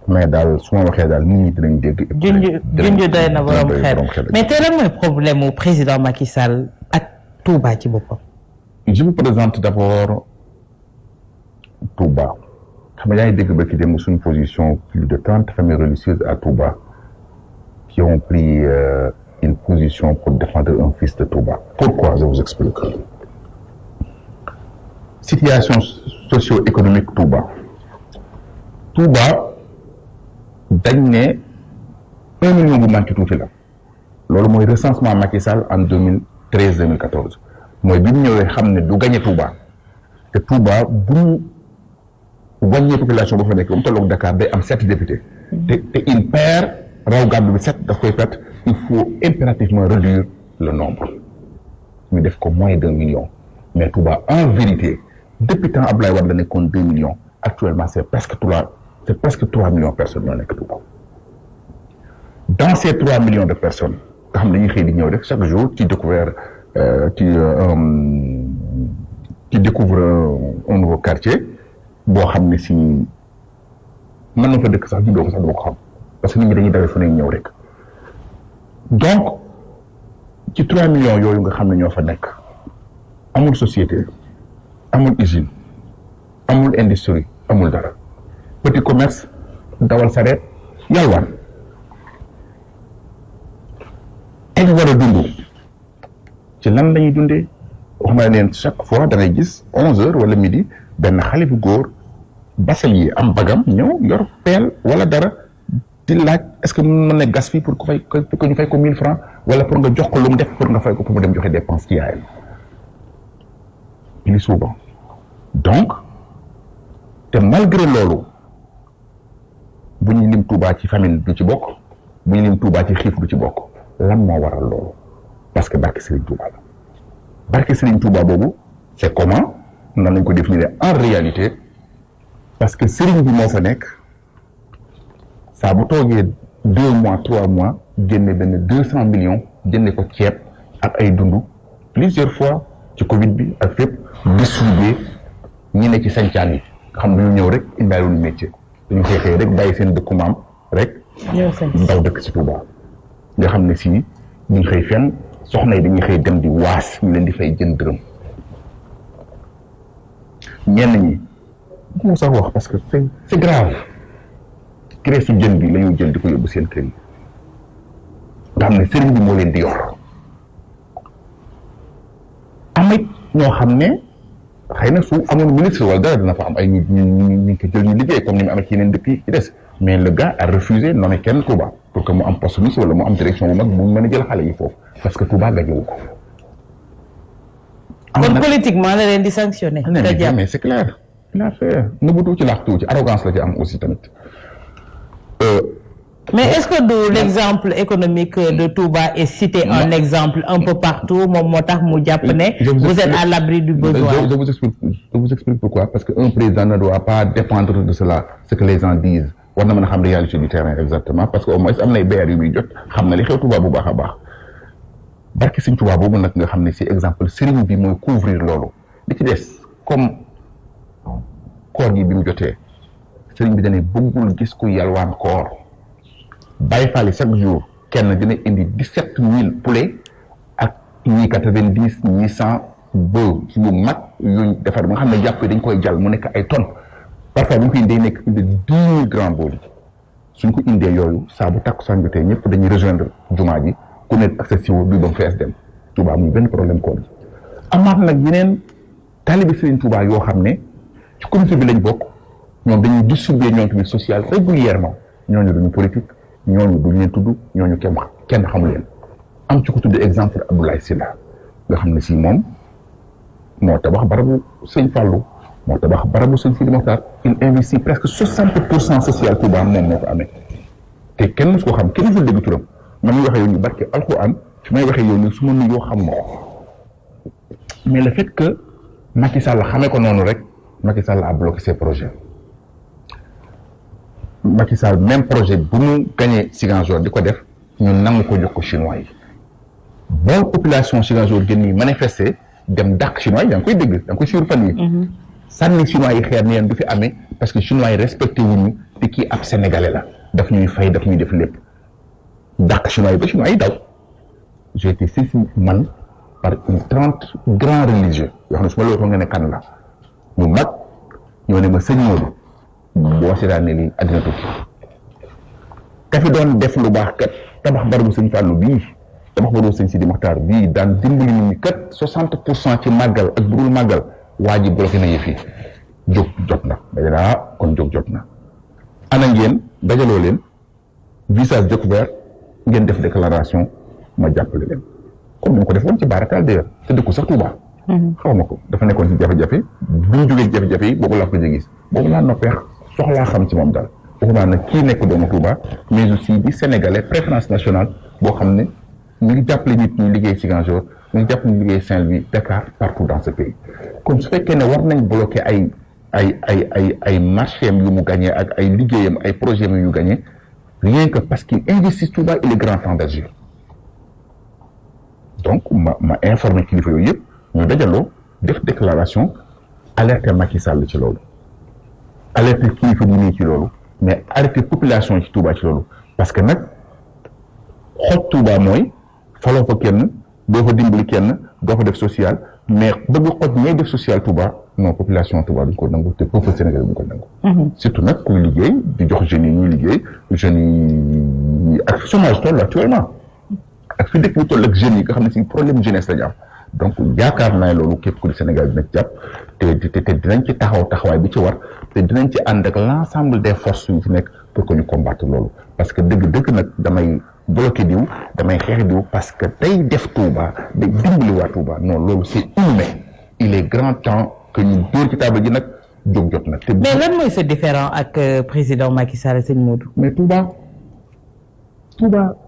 mais daal su ma waxee daal nit ñi dinañ dégg. junj doy na borom xel mais tey lan mooy problème mu président Macky Sall ak Touba ci boppam. je vous présente d'abord Touba xam nga yaa ngi dégg ba ki dem suñu position plus de 30 familles religieuses à Touba qui ont pris une position pour défendre un fils de Touba. Pourquoi? Je vous explique. Situation socio-économique Touba. dañ ne 1 million bu manqué tuuti la loolu mooy recensement Macky Sall en 2013-2014 mooy bi mu ñëwee xam ne du gagné Touba te Touba bu ñu wàññee population boo fa nekk ba mu tolloog Dakar day am 7 députés te il perd raw gàddu bi 7 daf koy perte il faut impérativement réduire le nombre ñu def ko moins d'1 million mais Touba en vérité depuis temps Abdoulaye Wade la nekkoon 2 millions actuellement c'est presque 3 millions de personnes ñoo nekk Touba dans ces 3 millions de personnes nga xam ne dañuy xëy di ñëw rek chaque jour ci découvert ci découvre un nouveau quartier boo xam ne si mën na fa dëkk sax juddoo ko sax dama ko xam parce que nit ñi dañuy dawee fu ne ñëw rek donc ci 3 millions yooyu nga xam ne ñoo fa nekk amul société amul usine amul industrie amul dara petit commerce dawal sareet yalwaan dañu war a dund ci lan lañuy dundee wax ma leen chaque fois da ngay gis 11h wala midi benn xale bu góor basal yi am bagam ñëw yor peel wala dara di laaj est-ce que mën na gas fii pour que ñu fay ko 1000 francs wala pour nga jox ko lu mu def pour nga fay ko pour mu dem joxe dépense ci yaayam il est souvent donc te malgré loolu bu ñu lim Touba ci famine du ci bokk bu ñu lim Touba ci xiif du ci bokk lan moo waral loolu parce que barke Serigne Touba la barke Serigne Touba boobu c'est comment nan lañ ko définir en réalité parce que Serigne bi moo fa nekk saa bu toogee 2 mois 3 mois génne benn 200 millions jënde ko ceeb ak ay dundu plusieurs fois ci Covid bi ak fépp distribué ñi ne ci sancaan yi nga xam dañu ñëw rek indaaluñu métier dañu xëy rek bàyyi seen dëkku maam rek ndaw dëkk ci Touba nga xam ne si ñu xëy fenn soxna yi dañuy xëy dem di waas ñu leen di fay jën dërëm ñenn ñi bu sax wax parce que c'est grave crée su jën bi la ñuy jël di ko yóbbu seen kër yi nga xam ne sëriñ bi moo leen di yor amit ñoo xam ne xëy na su amoon ministre wala dara dina fa am ay ñu ko jël ñu liggéey comme ni mu amee ci yeneen dëkk yi ci des mais le gars a refusé nommé kenn Touba pour que mu am poste ministre wala mu am direction bu mag mu mën a jël xale yi foofu parce que Touba gañewu ko. kon politiquement la leen di sanctionné. mais c'est clair. il a fait nëbbu ci laax tuuti arrogance la ci am aussi tamit. mais est-ce que de l'exemple économique de Touba est cité en exemple un peu partout moom moo tax mu jàpp ne vous êtes à l'abri du besoin. Je vous explique pourquoi parce que un président ne doit pas dépendre de cela ce que les gens disent war na mën a xam réalité du terrain exactement parce que au moins am nay BR yu muy jot xam na li xew Touba bu baax a baax barke Sëriñ Touba boobu nag nga xam ne si exemple sëriñ bi mooy couvrir loolu li ci des comme koor gi bi mu jotee sëriñ bi dañuy bëggul gis ku yalwaan koor Baye Fall chaque jour kenn dina indi 17000 poulets ak ñii 90 ñii 100 ba yu mag yuñ defar ba nga xam ne jàpp dañ koy jàll mu nekk ay tonnes parfois bu ñu ko indee nekk plus de 10 000 grands bols suñ ko indee yooyu saa bu takkusaan jotee ñëpp dañuy rejoindre jumaa ji ku nekk ak sa siwo bi ba mu fees dem Touba amuñu benn problème koor gi amaat nag yeneen taalibe Serigne Touba yoo xam ne ci comité bi lañ bokk ñoom dañuy distribuer ñoom tamit social régulièrement ñooñu duñu politique ñooñu duñ leen tudd ñooñu kenn xamu leen am ci ko tudd exemple Abdoulaye Sylla nga xam ne si moom moo tabax barabu Sëñ Fallou moo tabax barabu Sëñ Sidi Mokhtar il investit presque 60% social Touba moom moo ko amee te kenn musu ko xam kenn musul dégg turam man mi waxee yow ñu barke alxuraan su may waxee yow ni su ma nuyoo xam ma ko mais le fait que Macky Sall xamee ko noonu rek Macky Sall a bloqué ses projets Macky Sall même projet bu mu gagné Ziguinchor di ko def ñu nangu ko jox ko chinois yi ba population Ziguinchor gën ñi manifester dem dàq chinois yi yaa ngi koy dégg yaa ngi koy suivre fan yi sànni chinois yi xeer ni yeen du fi amee parce que chinois yi respecté wuñu te kii ab sénégalais la daf ñuy fay daf ñuy def lépp dàq chinois yi ba chinois yi daw j'ai été saisi man par une 30 grands religieux yoo xam ne su ma la waxoon nga ne kan la ñu mag ñoo ne ma sëñ Modou boo seetaanee lii àddina tukki ka fi doon def lu baax kat tabax barabu sëñ Fallou bii tabax barabu sëñ Sidi Mokhtar bii daan dimbali nit ñi kat 60% ci màggal ak budul màggal waa ji bloqué na yëf yi jóg jot na dajalaa kon jóg jot na ana ngeen dajaloo leen visage découvert ngeen def déclaration ma jàppale leen comme ni ma ko def woon ci baarataal d'ailleurs te dëkku sax Touba xaw ma ko dafa nekkoon ci jafe-jafe bu ñu jógee jafe-jafe yi boobu laa ko gis boobu laa noppee soxlaa xam ci moom daal waxumaa nag kii nekk doomu Touba mais aussi di sénégalais préférence nationale boo xam ne ñu ngi jàppale nit ñi liggéey Ziguinchor ñu ngi jàppale liggéey Saint-Louis Dakar partout dans ce pays kon su fekkee ne war nañ bloquer ay marché am yu mu gagné ak ay liggéeyam ay projet am yu ñu gagné rien que parce qu'il investit Touba il est grand temps d'agir donc ma informé kilifa yooyu yëpp ñu dajaloo def déclaration alerter Macky Sall ci loolu alerter kilifa bu nii ci loolu mais alerter population ci Touba ci loolu parce que nag xoj Touba mooy faloo fa kenn doo fa dimbali kenn doo fa def social mais bëgg xoj ñooy def social Touba non population Touba duñ ko nangu te peuple sénégalais duñ ko nangu surtout nag kuy liggéey di jox jeunes yi ñuy liggéey jeunes yi ak chômage toll actuellement ak fi dëkk bi toll ak jeunes yi nga xam ne si problème jeunesse lañu am donc yaakaar naa loolu képp ku di Sénégal dina ci jàpp te dinañ ci taxawaay bi ci war te dinañ ci ànd ak l'ensemble des forces yu ci nekk pour que ñu combattre loolu parce que dëgg nag damay bloqué diw damay xeex diw parce que day def Touba day dimbali waa Touba non loolu c'est inhumain il est grand temps que ñu dóor ci table ji nag jóg jot nag. mais lan mooy ce différent ak président Macky Sall sëñ Modou. mais Touba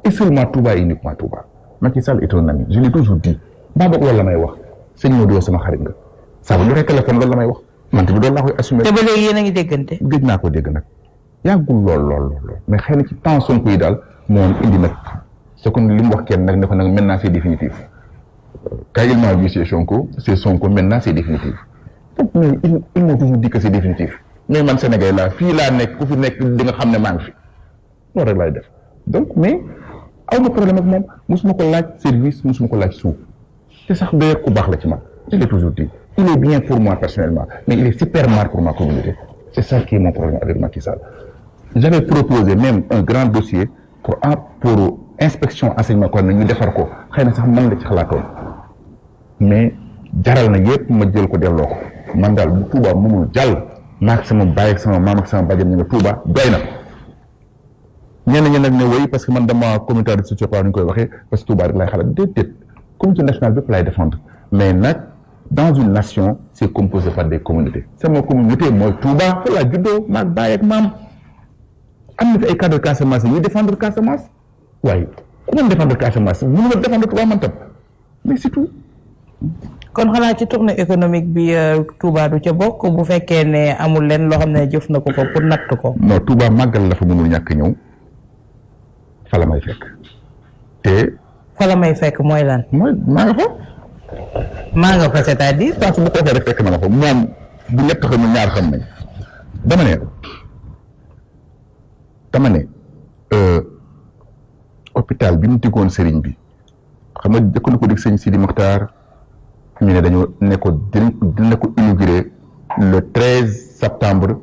et seulement Touba et uniquement Touba Macky Sall est un ami je l'ai toujours dit mbaa boog loolu la may wax sëñ Modou yow sama xarit nga saa bu ñu waxee téléphone loolu la may wax man tamit doon naa koy assumer. te ba léegi yéen a ngi déggante. gëj naa ko dégg nag yàggul lool mais xëy na ci temps Sonko yi daal moo indi nag c'est comme li mu wax kenn nag ne ko nag maintenant c'est définitif quand il m'a vu c'est Sonko maintenant c'est définitif donc mais ils m'ont toujours dit que c'est définitif mais man Sénégal laa fii laa nekk ku fi nekk di nga xam ne maa ngi fi loolu rek laay def donc mais aw ma problème ak moom mosuma ko laaj service mosuma ko laaj suuf te sax d'ailleurs ku baax la ci man je l'ai toujours dit il est bien pour moi personnellement mais il est super mal pour ma communauté c'est ça qui est mon problème avec Macky Sall j'avais proposé même un grand dossier pour inspection enseignement kon na ñu defar ko xëy na sax man la ci xalaatoon mais jaral na yépp ma jël ko delloo ko man daal bu Touba mënul jàll maak sama baay ak sama maam ak sama bàjjen ñu nga Touba doy na ñenn ñi nag ne woy parce que man dama communauté de soutien ñu koy waxee parce que Touba rek laay xalaat déedéet communauté nationale bépp laay défendre mais nag dans une nation c'est composé par des communautés sama communauté mooy Touba fa laa juddoo maak baay ak maam am na fi ay cadre Casamance ñuy défendre Casamance waaye ku mën défendre Casamance mënu ma défendre Touba man tam mais c'est tout. kon xanaa ci tournée économique bi Touba du ca bokk bu fekkee ne amul leen loo xam ne jëf na ko pour natt ko. non Touba màggal la fa mënul ñàkk ñëw fa la may fekk te. fa la may fekk mooy lan. mooy maa nga fa. maa nga fa c'est-à-dire. saa su ma ko waxee rek fekk na ma fa moom bu ñett xam ñaar xam nañ dama ne hôpital bi mu diggoon sëriñ bi xam nga jëkk na ko dig sëñ Sidi Mokhtar ñu ne dañoo ne ko dina ko inauguré le 13 septembre.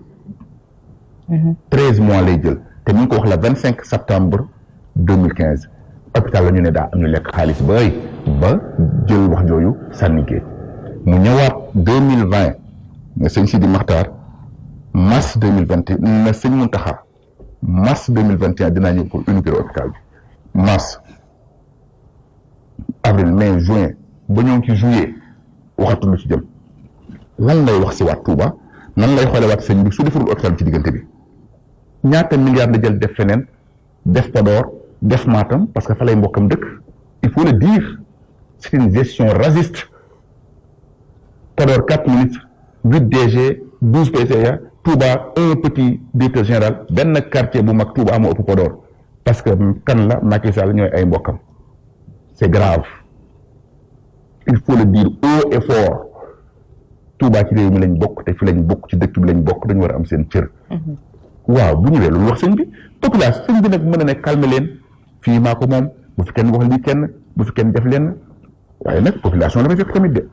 13 mois lay jël te ñu ngi ko wax la 25 septembre 2015 hôpital la ñu ne daa am ñu lekk xaalis ba jël wax jooju sànni géej mu ñëwaat 2020 ne sëñ Sidi Maxtaar mars 2021 na sëñ Muntaxa mars 2021 dinaa ñëw pour inaugurer hôpital bi mars avril mai juin ba ñoo ngi ci juillet waxatu lu ci jëm lan lay wax si waat Touba nan lay xoolee waat sëñ bi su defarul hôpital bi ci diggante bi ñaata milliards la jël def feneen def Podor def Matam parce que fa lay mbokkam dëkk il faut le dire c'est une gestion raciste Podor 4 ministres 8 DG 12 PCA Touba un petit directeur général benn quartier bu mag Touba moo ëpp Podor parce que kan la Macky Sall ñooy ay mbokkam c'est grave il faut le dire haut et fort Touba ci réew mi lañ bokk te fi lañ bokk ci dëkk bi lañ bokk dañu war a am seen cër. waaw bu ñëwee loolu wax sëñ bi population sëñ bi nag mën na ne calmer leen fii maa ko moom bu fi kenn wax lii kenn bu fi kenn def leen waaye nag population dafay fekk tamit de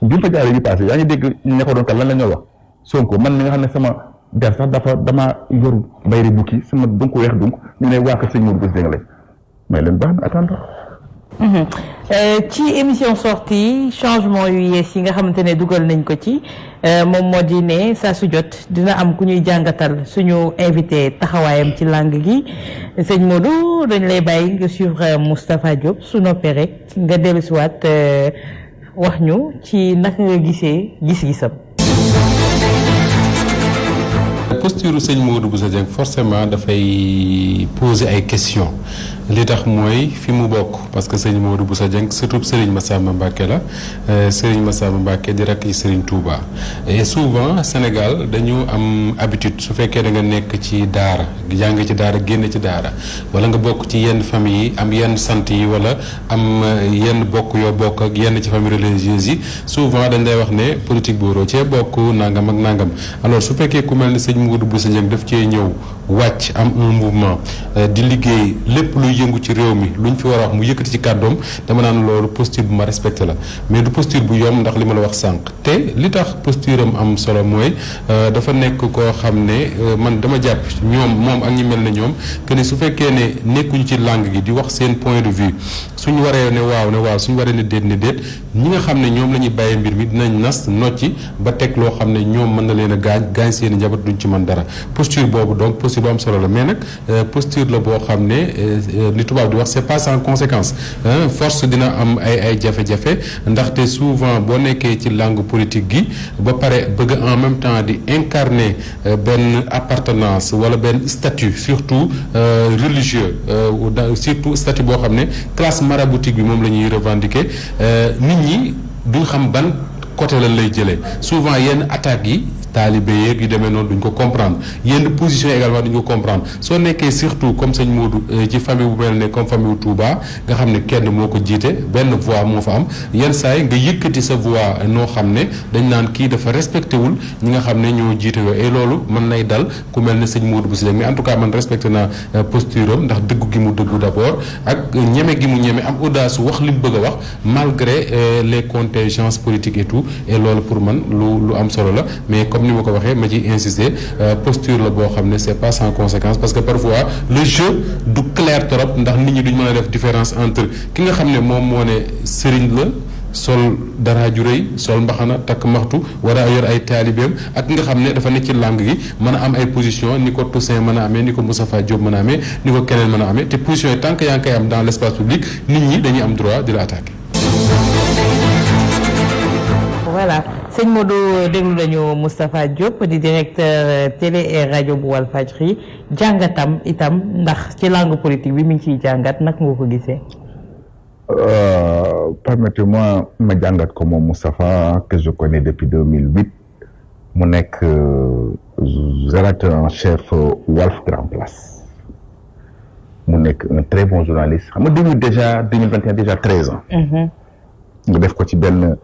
bi mu fa jaaree yi passé yaa ngi dégg ña ko doon kat lan la ñoo wax Sonko man mi nga xam ne sama der sax damaa yor bayri bukki sama dunk weex dunk ñu ne waa ko sëñ Modou Bousso Dieng lañ mais leen baax na attendre. ci émission sortie changement yu yees yi nga xamante ne dugal nañ ko ci moom moo di ne saa su jot dina am ku ñuy jàngatal suñu invité taxawaayam ci langue gi sëñ Modou dañ lay bàyyi nga suivre Moustapha Diop su noppee rek nga dellusiwaat wax ñu ci naka nga gisee gis-gisam. posture sëñ Modou Bousso Dieng forcément dafay poser ay questions li tax mooy fi mu bokk parce que sëñ Modou Bousso Dieng surtout Serigne Massamba Mbacké la Serigne Massamba Mbacké di rakk ci Serigne Touba et souvent Sénégal dañu am habitude su fekkee da nga nekk ci daara jàng ci daara génn ci daara wala nga bokk ci yenn famille yi am yenn sant yi wala am yenn bokk yoo bokk ak yenn ci famille religieuse yi souvent dañ lay wax ne politique booroo cee bokk nangam ak nangam alors su fekkee ku mel ni sëñ Modou Bousso Dieng daf cee ñëw wàcc am un mouvement di liggéey lépp luy yëngu ci réew mi luñ fi war a wax mu yëkkati ci kàddoom dama naan loolu posture bu ma respecté la mais du posture bu yomb ndax li ma la wax sànq te li tax posture am solo mooy dafa nekk koo xam ne man dama jàpp ñoom moom ak ñi mel ne ñoom que ne su fekkee ne nekkuñu ci langue gi di wax seen point de vue suñu waree ne waaw suñu waree ne déet ñi nga xam ne ñoom la ñuy bàyyee mbir mi dinañ nas nocci ba teg loo xam ne ñoom mën na leen a gaañ seen i njaboot duñ ci mën dara posture boobu donc posture bu am solo la mais nag posture la boo xam ne li tubaab di wax c'est pas sans conséquence force dina am ay jafe-jafe ndaxte souvent boo nekkee ci langue politique gi ba pare bëgg en même temps di incarner benn appartenance wala benn statut surtout religieux surtout statut boo xam ne classe maraboutique bi moom la ñuy revendiquer nit ñi duñ xam ban côté lan lay jëlee souvent yenn attaques yi taalibe yeeg yu demee noonu duñ ko comprendre yenn position également duñ ko comprendre soo nekkee surtout comme sëñ Modou ci famille bu mel ne comme famille bu Touba nga xam ne kenn moo ko jiite benn voix moo fa am yenn saa yi nga yëkkati sa voix noo xam ne dañ naan kii dafa respecté wul ñi nga xam ne ñoo jiite yooyu et loolu mën nay dal ku mel ne sëñ Modou Bousso Dieng mais en tout cas man respecté naa posture am ndax dëggu gi mu dëggu d'abord ak ñeme gi mu ñeme am audace wax li mu bëgg a wax malgré les contingences politiques et tout et loolu pour man lu am solo la mais comme ni ma ko waxee ma ci insister posture la boo xam ne c'est pas sans conséquence parce que parfois le jeu du clair trop ndax nit ñi duñ mën a def différence entre ki nga xam ne moom moo ne sëriñ la sol dara ju rëy sol mbaxana takk maxtu war a yor ay taalibeem ak nga xam ne dafa nekk ci langue gi mën a am ay position ni ko Toussaint mën a amee ni ko Moustapha Diop mën a amee ni ko keneen mën a amee te position yi tant que yaa ngi koy am dans l'espace public nit ñi dañuy am droit di la attaquer. Voilà sëñ Modou déglu nañu Moustapha Diop di directeur télé et rajo bu Walfadjri jàngatam itam ndax ci langue politique bi mi ngi ciy jàngat nag nga ko gisee. Permettez-moi ma jàngat ko moom Moustapha que je connais depuis 2008 mu nekk rédacteur en chef Walf Grand Place mu nekk un très bon journaliste xam nga 2021 déjà 13 ans. nga def ko ci benn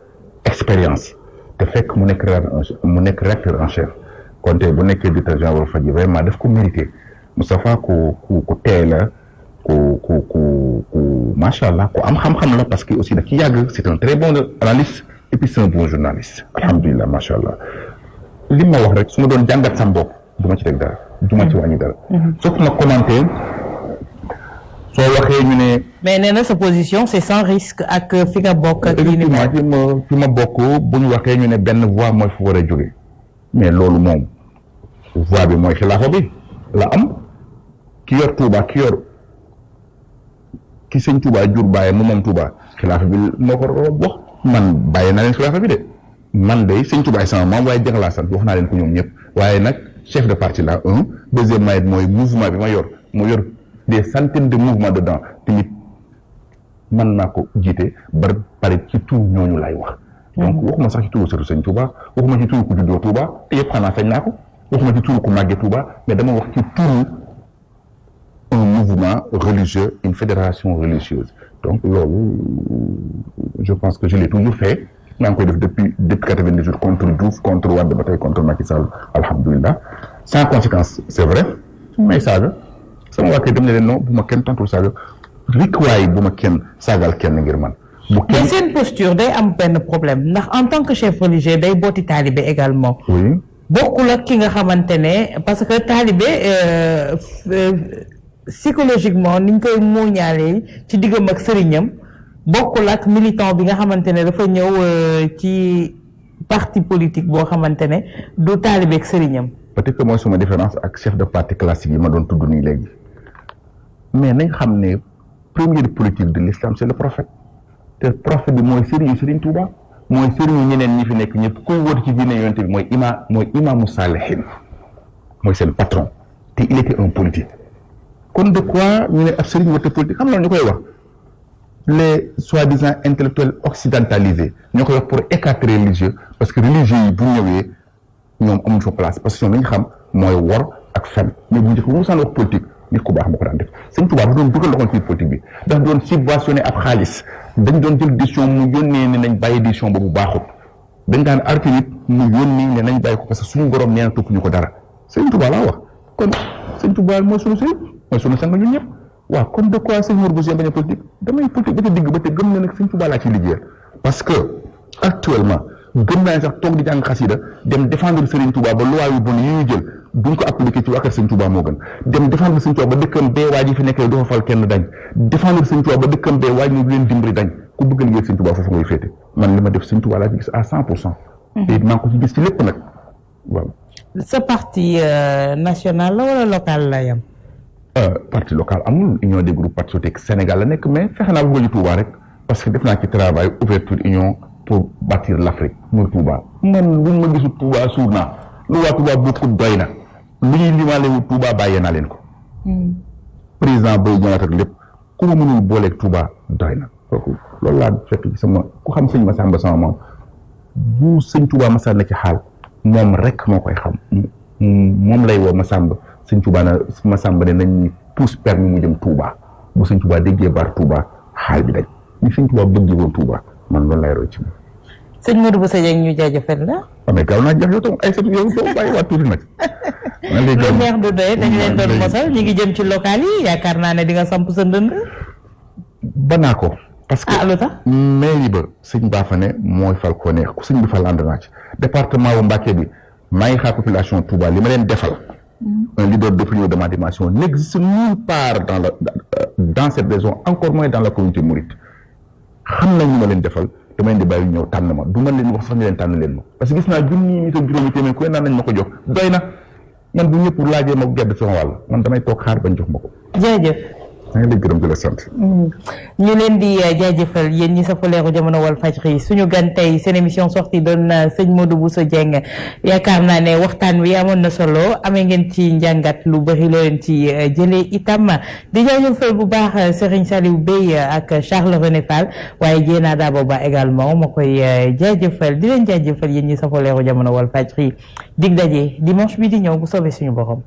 expérience te fekk mu nekk rédacteur en chef kon tey bu nekkee directeur général Walfadjri vraiment daf ko mérité Moustapha ku tey la ku macha allah ku am xam-xam la parce que aussi daf ci yàgg c'est un très bon analyste et puis c'est un bon journaliste alhamdulilah macha allah li ma wax rek su ma doon jàngat sam bopp du ma ci teg dara du ma ci wàññi dara sauf ma commenté soo waxee ñu ne mais nee na sa position c'est sans risque ak fi nga bokk ak effectivement fi ma bokk bu ñu waxee ñu ne benn voix mooy fu war a jóge mais loolu moom voix bi mooy xilaafa bi la am ki yor Touba ki sëñ Touba jur bàyyi moom Touba xilaafa bi moo ko wax man bàyyi naa leen xilaafa bi de man de sëñ Touba sama maam waaye jëng laa sant wax naa leen ko ñoom ñëpp waaye nag chef de parti la deuxièmement it mooy mouvement bi ma yor mu yor des centaines de mouvements dedans tamit man naa ko jiite ba pare ci tur ñooñu laay wax donc waxuma sax ci turu sëtu sëñ Touba waxuma ci turu ku juddoo Touba te yëpp xanaa sañ naa ko waxuma ci turu ku màggee Touba mais dama wax ci turu un mouvement religieux une fédération religieuse donc loolu je pense que je l'ai toujours fait maa ngi koy def depuis 98 contre Diouf contre Wade ba tey contre Macky Sall alhamdulilah sans conséquence c'est vrai su may saaga sama waa kay dem ne leen non bu ma kenn tontul saaga rikwaay bu ma kenn saagal kenn ngir man mais seen posture day am benn problème ndax en tant que chef religieux day booti taalibe également oui bokkul ak ki nga xamante ne parce que taalibe psychologiquement niñ koy mooñaalee ci diggam ak sëriñam bokkul ak militant bi nga xamante ne dafa ñëw ci parti politique boo xamante ne du taalibe ak sëriñam peut-être que mooy suma différence ak chef de parti classique yi ma doon tudd nii léegi mais nañ xam ne première politique de l'islam c'est le prophète te prophète bi mooy Serigne Touba mooy sëriñu ñeneen ñi fi nekk ñëpp kuy wóor ci diine yonent bi mooy imaamu saalihin mooy seen patron te il était un politique kon de quoi ñu ne ab sëriñ warte politique xam nga ñu koy wax les soi-disant intellectuels occidentalisés ñoo koy wax pour écarter religieux parce que religieux yi bu ñëwee ñoom amuñ fa place parce que ñoom li ñu xam mooy wor ak fen mais bu njëkk bu mu saan wax politique nit ku baax moo ko daan def sëñ Tuubaa da doon dugal loxoom ci politique bi daf doon subventionné ab xaalis dañ doon jël décision mu yónnee ne nañ bàyyi décision boobu baaxut dañ daan arrêté nit mu yónnee ne nañ bàyyi ko parce que suñu borom nee na topp ñu ko dara sëñ Tuubaa laa wax kon sëñ Tuubaa mooy sunu sëñ mooy sunu sang ñun ñëpp waaw kon de quoi sëñ Mor Bousso bañ a politique damay politique ba ca digg ba te gëm na nag sëñ Tuubaa laa ci liggéeyal parce que actuellement gëm naa ne sax toog di jàng xasida dem défendre Serigne Touba ba loi yu bon yi ñu jël duñ ko appliqué ci waa kër Serigne Touba moo gën dem défendre Serigne Touba ba dëkkam bee waa ji fi nekkee doo fa fal kenn dañ défendre Serigne Touba ba dëkkam bee waa ji ñu leen dimbali dañ ku bëgg liggéey Serigne Touba foofu ngay féete man li ma def Serigne Touba laa ci gis à 100%. te it maa ngi ko ci gis ci lépp nag waaw. sa parti national la wala local la yam. parti local amul union des groupes patriotiques Sénégal la nekk mais fexe naa bëgg ñu Touba rek parce que def naa ci travail ouverture union pour bâtir l'Afrique muy Touba man luñ ma gisul Touba suur naa lu waa Touba bokkut doy na lu ñuy limaale wu Touba bàyyee naa leen ko président bay ñëwaat ak lépp ku ma mënul booleeg Touba doy na kooku loolu laa fekk ci sama ku xam sëñ Massamba sama moom bu sëñ Touba Massa na ci xaal moom rek moo koy xam moom lay woo Massamba sëñ Touba na Massamba ne nañ pousse permis mu jëm Touba bu sëñ Touba déggee baar Touba xaal bi dañ ni sëñ Touba bëggee woon Touba man loolu lay roy ci moom. sëñ Modou Bousso Dieng ñu jaajëfal la. waaw mais gaaw naa jëf yow tam ay sëñ yow doo bàyyi waat tuuti nag. lu neex du doy dañ leen doon mosal ñu ngi jëm ci local yi yaakaar naa ne di nga samp sa ndënd. ba naa ko. parce que lu tax mairie ba sëñ Bafane mooy fal ko neex ku sëñ bi fal ànd naa ci département bu Mbacké bi maa ngi xaar population Touba li ma leen defal. un leader d'opinion de ma dimension n'existe nulle part dans cette région encore moins dans la communauté mouride. xam nañ ñu ma leen defal dama leen di bàyyi ñëw tànn ma du ma leen wax sax ñu leen tànn leen ma parce que gis naa junni nit ak juróomi téeméer ku ne naan nañ ma ko jox doy na man bu ñëpp laajee ma gedd sama wàll man damay toog xaar bañ jox ma ko. jërëjëf. maa ngi lay gërëm di la sant. ñu leen di jaajëfal yéen ñi safoo Leeru Jamono Walfadjri suñu gan tey seen émission sortie doon sëñ Modou Bousso Dieng yaakaar naa ne waxtaan wi amoon na solo amee ngeen ci njàngat lu bëri loo leen ci jëlee itam di jaajëfal bu baax Serigne Saliou Bey ak Charles René Fall waaye Dieyna Dabo Ba également ma koy jaajëfal di leen jaajëfal yéen ñi safoo Leeru Jamono Walfadjri dig daje dimanche bi di ñëw bu soobee suñu borom.